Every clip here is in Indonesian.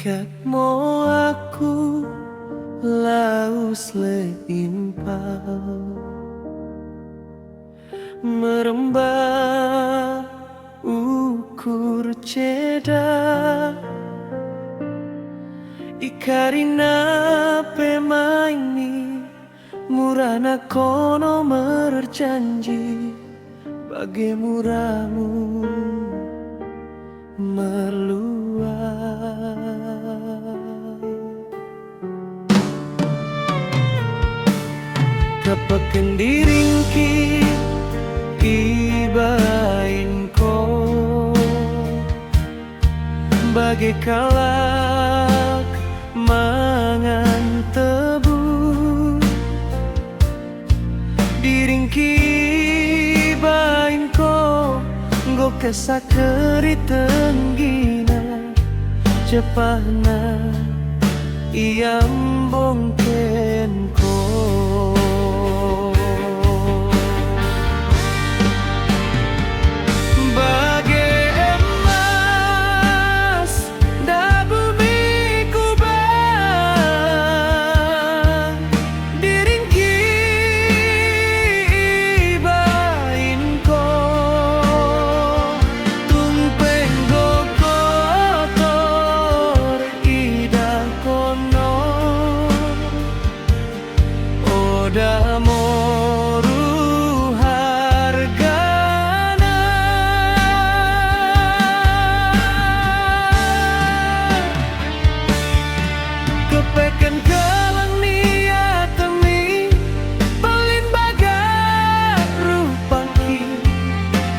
Kat mo aku laus leimpau merembah ukur ceda ikarina pemaini murana kono merjanji bagai muramu meluai kepeken diringki ibain ko bagai kalak mangan tebu diringki ibain ko nggo kesakeri tenggina cepana iam bongken ko Damoru hargana kepeken kelang niatemi pelin baga rupaki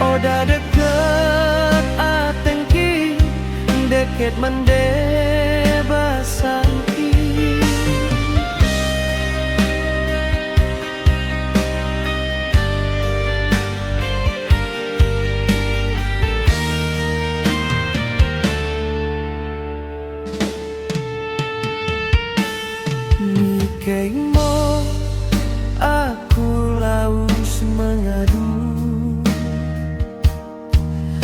oda deket atengki deket mendebasanki Nikaimo aku laus mengadu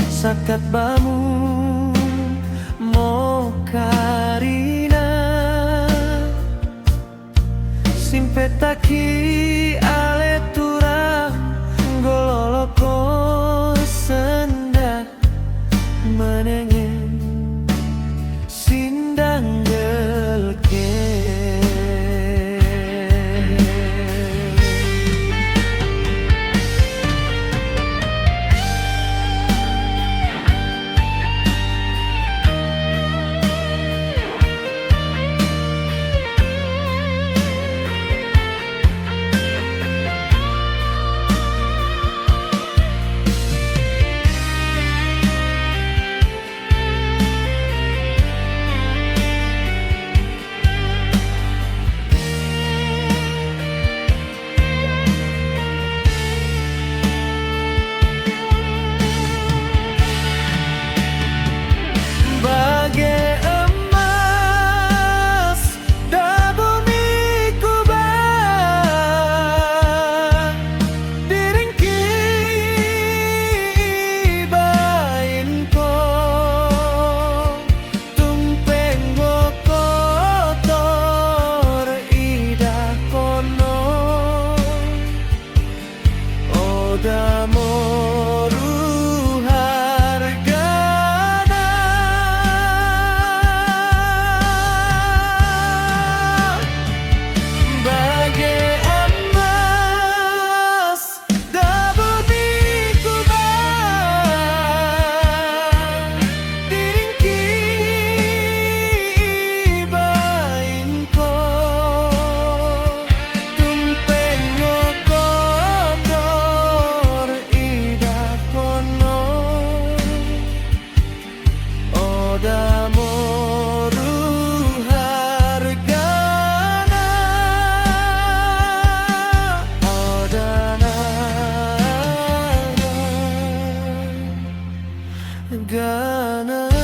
sakat bamu mo karina simpetaki ale turang gololoko sendak menengen sindang gelke Damoru hargana bagai emas dapat dikubah diringki bain ko tumpeng kotor Damoru hargana odana gana